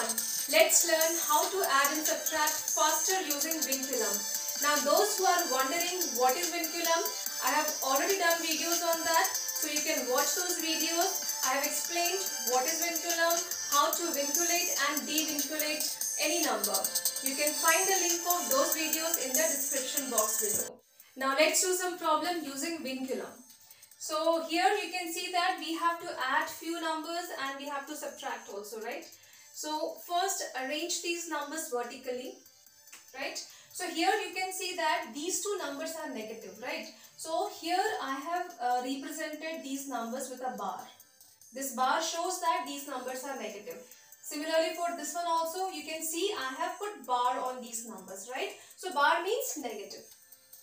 everyone, let's learn how to add and subtract faster using Vinculum. Now those who are wondering what is Vinculum, I have already done videos on that, so you can watch those videos. I have explained what is Vinculum, how to vinculate and devinculate any number. You can find the link of those videos in the description box below. Now let's do some problem using Vinculum. So here you can see that we have to add few numbers and we have to subtract also, right? So first arrange these numbers vertically, right? So here you can see that these two numbers are negative, right? So here I have represented these numbers with a bar. This bar shows that these numbers are negative. Similarly for this one also you can see I have put bar on these numbers, right? So bar means negative.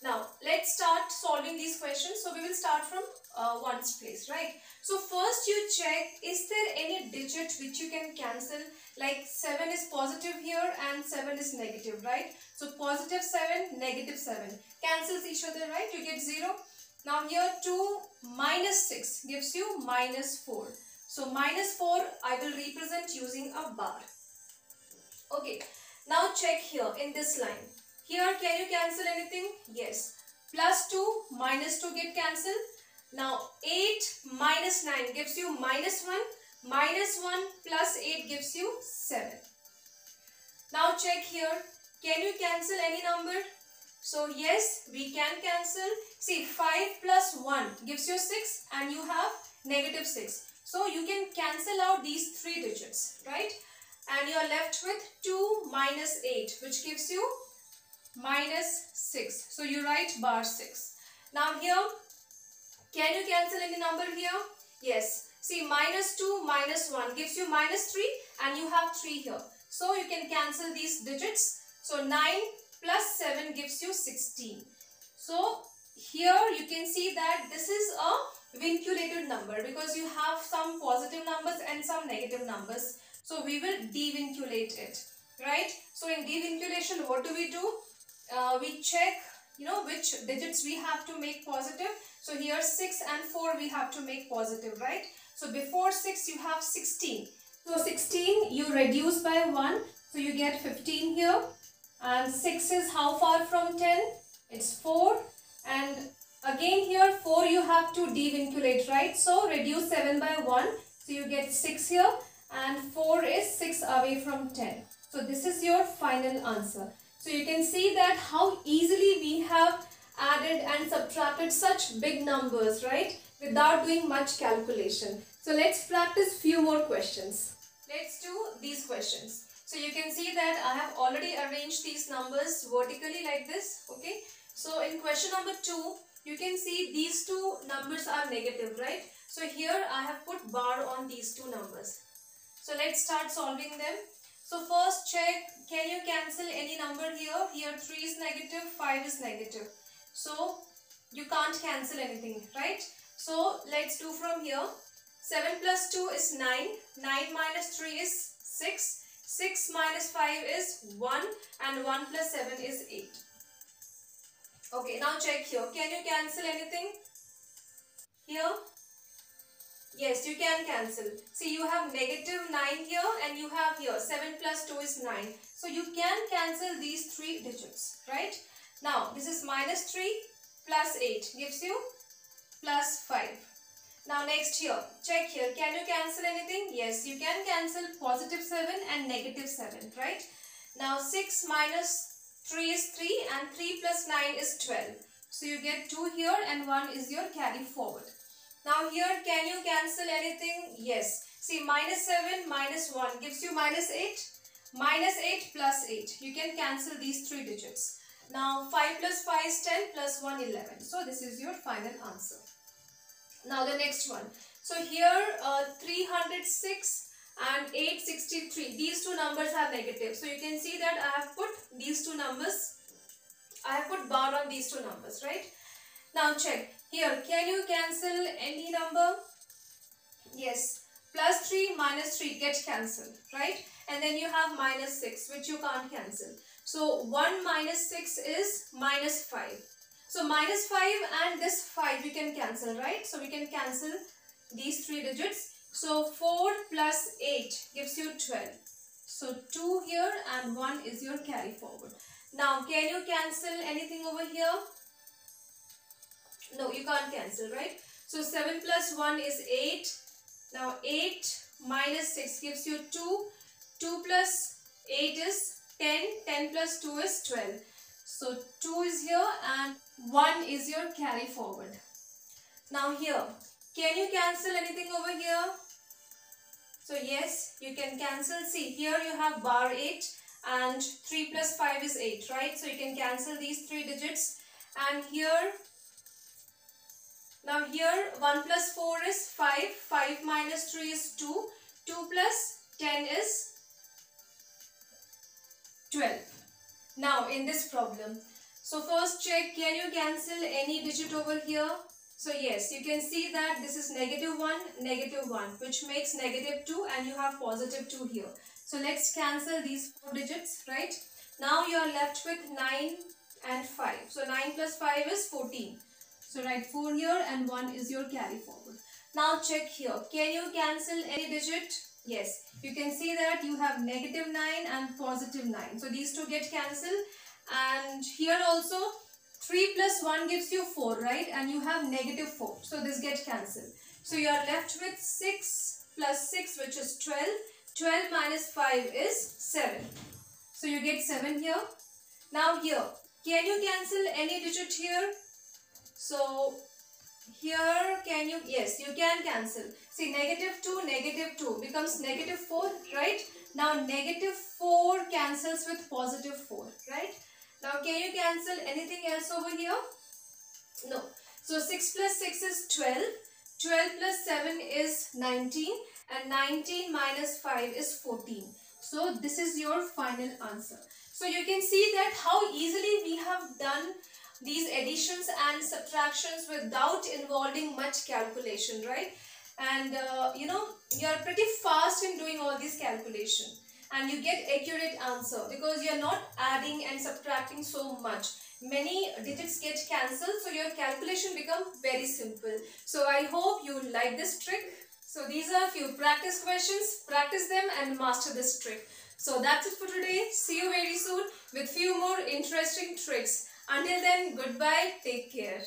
Now let's start solving these questions. So we will start from ones place, right? So first you check, is there any digit which you can cancel? Like 7 is positive here and 7 is negative, right? So positive 7, negative 7 cancels each other, right? You get 0. Now here 2 minus 6 gives you minus 4. So minus 4 I will represent using a bar. Okay, now check here in this line. Here can you cancel anything? Yes. Plus 2 minus 2 get cancelled. Now 8 minus 9 gives you minus 1. Minus 1 plus 8 gives you 7. Now check here. Can you cancel any number? So yes, we can cancel. See, 5 plus 1 gives you 6 and you have negative 6. So you can cancel out these three digits, right? And you are left with 2 minus 8, which gives you minus 6. So you write bar 6. Now here, can you cancel any number here? Yes. See, minus 2 minus 1 gives you minus 3 and you have 3 here. So you can cancel these digits. So 9 plus 7 gives you 16. So here you can see that this is a vinculated number because you have some positive numbers and some negative numbers. So we will devinculate it, right? So in devinculation, what do? We check, which digits we have to make positive. So here 6 and 4 we have to make positive, right? So before 6 you have 16. So 16 you reduce by 1. So you get 15 here. And 6 is how far from 10? It's 4. And again here 4 you have to devinculate, right? So reduce 7 by 1. So you get 6 here. And 4 is 6 away from 10. So this is your final answer. So you can see that how easily we have added and subtracted such big numbers, right? Without doing much calculation. So let's practice few more questions. Let's do these questions. So you can see that I have already arranged these numbers vertically like this, okay? So in question number 2, you can see these two numbers are negative, right? So here I have put bar on these two numbers. So let's start solving them. So first check, can you cancel any number here? Here 3 is negative, 5 is negative. So you can't cancel anything, right? So let's do from here. 7 plus 2 is 9. 9 minus 3 is 6. 6 minus 5 is 1 and 1 plus 7 is 8. Okay, now check here. Can you cancel anything? Here? Yes, you can cancel. See, you have negative 9 here and you have here 7 plus 2 is 9. So you can cancel these three digits, right? Now, this is minus 3 plus 8 gives you plus 5. Now next here, check here. Can you cancel anything? Yes, you can cancel positive 7 and negative 7, right? Now 6 minus 3 is 3 and 3 plus 9 is 12. So you get 2 here and 1 is your carry forward. Now here, can you cancel anything? Yes. See, minus 7 minus 1 gives you minus 8. Minus 8 plus 8. You can cancel these three digits. Now 5 plus 5 is 10 plus 1 11. So this is your final answer. Now the next one. So here 306 and 863. These two numbers are negative. So you can see that I have put these two numbers. I have put bar on these two numbers, right? Now check. Here, can you cancel any number? Yes. Plus 3 minus 3 gets cancelled, right? And then you have minus 6, which you can't cancel. So 1 minus 6 is minus 5. So minus 5 and this 5 we can cancel, right? So we can cancel these three digits. So 4 plus 8 gives you 12. So 2 here and 1 is your carry forward. Now can you cancel anything over here? No, you can't cancel, right? So 7 plus 1 is 8. Now 8 minus 6 gives you 2. 2 plus 8 is 10. 10 plus 2 is 12. So 2 is here and 1 is your carry forward. Now here, can you cancel anything over here? So yes, you can cancel. See, here you have bar 8 and 3 plus 5 is 8, right? So you can cancel these 3 digits. And here, now here 1 plus 4 is 5. 5 minus 3 is 2. 2 plus 10 is 12. Now in this problem, so first check, can you cancel any digit over here? So yes, you can see that this is -1, which makes -2 and you have +2 here. So let's cancel these 4 digits, right? Now you are left with 9 and 5. So 9 plus 5 is 14. So write 4 here and 1 is your carry forward. Now check here. Can you cancel any digit? Yes. You can see that you have -9 and +9. So these two get cancelled. And here also 3 plus 1 gives you 4, right? And you have -4. So this gets cancelled. So you are left with 6 plus 6, which is 12. 12 minus 5 is 7. So you get 7 here. Now here, can you cancel any digit here? So here can you, yes, you can cancel. See, -2 becomes -4, right? Now -4 cancels with +4, right? Now can you cancel anything else over here? No. So 6 plus 6 is 12. 12 plus 7 is 19. And 19 minus 5 is 14. So this is your final answer. So you can see that how easily we have done these additions and subtractions without involving much calculation, right? And you know, you are pretty fast in doing all these calculations and you get accurate answer because you are not adding and subtracting so much. Many digits get cancelled, so your calculation becomes very simple. So I hope you like this trick. So these are a few practice questions. Practice them and master this trick. So that's it for today. See you very soon with few more interesting tricks. Until then, goodbye. Take care.